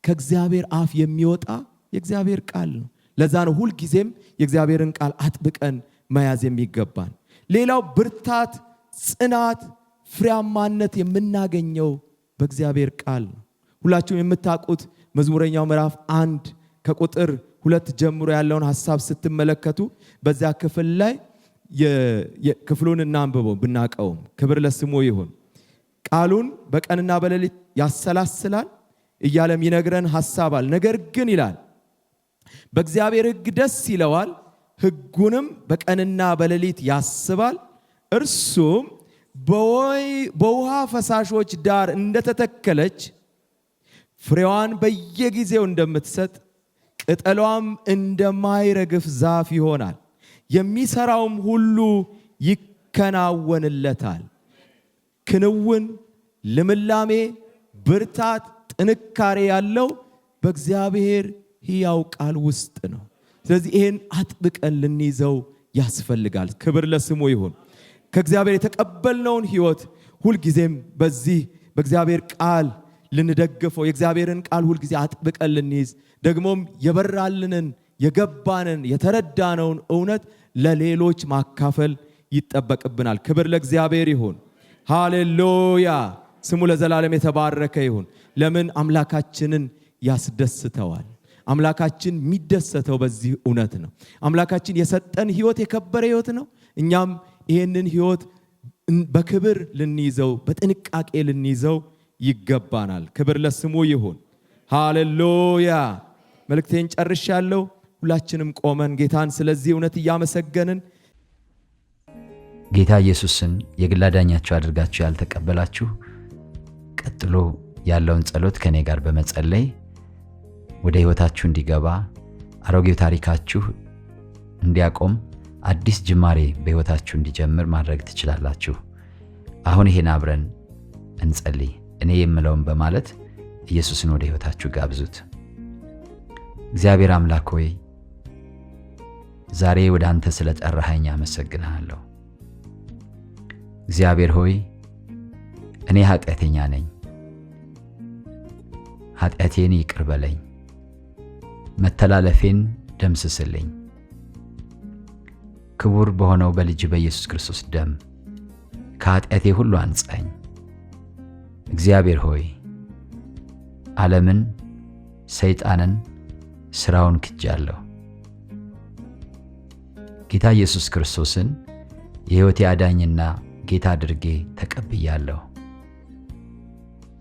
ከእግዚአብሔር አፍ የሚወጣ የእግዚአብሔር ቃል ነው። ለዛ ነው ሁልጊዜም የእግዚአብሔርን ቃል አጥብቀን መያዝ የሚገባን። ሌላው ብርታት፣ ጽናት፣ ፍሬያማነት የምናገኘው በእግዚአብሔር ቃል ነው። ሁላችሁም የምታውቁት መዝሙረኛው ምዕራፍ 1 ከቁጥር 2 ጀምሮ ያለውን ሐሳብ ስትመለከቱ በዛ ክፍል ላይ ክፍሉን እናንብበው ብናቀውም ክብር ለስሙ ይሁን። ቃሉን በቀንና በሌሊት ያሰላስላል እያለም ይነግረን ሐሳብ አለ። ነገር ግን ይላል በእግዚአብሔር ሕግ ደስ ይለዋል፣ ሕጉንም በቀንና በሌሊት ያስባል። እርሱም በውሃ ፈሳሾች ዳር እንደተተከለች ፍሬዋን በየጊዜው እንደምትሰጥ ቅጠሏም እንደማይረግፍ ዛፍ ይሆናል። የሚሰራውም ሁሉ ይከናወንለታል። ክንውን፣ ልምላሜ፣ ብርታት፣ ጥንካሬ ያለው በእግዚአብሔር ሕያው ቃል ውስጥ ነው። ስለዚህ ይሄን አጥብቀን ልንይዘው ያስፈልጋል። ክብር ለስሙ ይሁን። ከእግዚአብሔር የተቀበልነውን ሕይወት ሁልጊዜም በዚህ በእግዚአብሔር ቃል ልንደግፈው፣ የእግዚአብሔርን ቃል ሁልጊዜ አጥብቀን ልንይዝ፣ ደግሞም የበራልንን የገባንን የተረዳነውን እውነት ለሌሎች ማካፈል ይጠበቅብናል። ክብር ለእግዚአብሔር ይሁን። ሃሌሉያ! ስሙ ለዘላለም የተባረከ ይሁን። ለምን? አምላካችንን ያስደስተዋል። አምላካችን የሚደሰተው በዚህ እውነት ነው። አምላካችን የሰጠን ሕይወት የከበረ ሕይወት ነው። እኛም ይህንን ሕይወት በክብር ልንይዘው፣ በጥንቃቄ ልንይዘው ይገባናል። ክብር ለስሙ ይሁን። ሃሌሉያ! መልእክቴን ጨርሻለሁ። ሁላችንም ቆመን ጌታን ስለዚህ እውነት እያመሰገንን ጌታ ኢየሱስን የግል አዳኛችሁ አድርጋችሁ ያልተቀበላችሁ ቀጥሎ ያለውን ጸሎት ከኔ ጋር በመጸለይ ወደ ሕይወታችሁ እንዲገባ አሮጌው ታሪካችሁ እንዲያቆም አዲስ ጅማሬ በሕይወታችሁ እንዲጀምር ማድረግ ትችላላችሁ። አሁን ይሄን አብረን እንጸልይ። እኔ የምለውን በማለት ኢየሱስን ወደ ሕይወታችሁ ጋብዙት። እግዚአብሔር አምላክ ሆይ ዛሬ ወደ አንተ ስለጠራኸኝ አመሰግንሃለሁ። እግዚአብሔር ሆይ እኔ ኃጢአተኛ ነኝ። ኃጢአቴን ይቅር በለኝ፣ መተላለፌን ደምስስልኝ። ክቡር በሆነው በልጅ በኢየሱስ ክርስቶስ ደም ከኃጢአቴ ሁሉ አንጻኝ። እግዚአብሔር ሆይ ዓለምን፣ ሰይጣንን፣ ሥራውን ክጃለሁ። ጌታ ኢየሱስ ክርስቶስን የሕይወቴ አዳኝና ጌታ አድርጌ ተቀብያለሁ።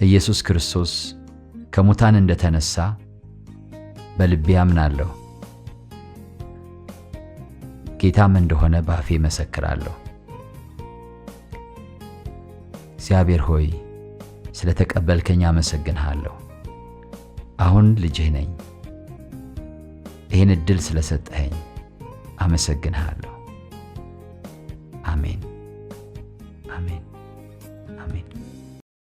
ኢየሱስ ክርስቶስ ከሙታን እንደተነሳ በልቤ አምናለሁ። ጌታም እንደሆነ በአፌ መሰክራለሁ። እግዚአብሔር ሆይ ስለተቀበልከኝ አመሰግንሃለሁ። አሁን ልጅህ ነኝ። ይህን ዕድል ስለሰጠኸኝ አመሰግንሃለሁ። አሜን አሜን።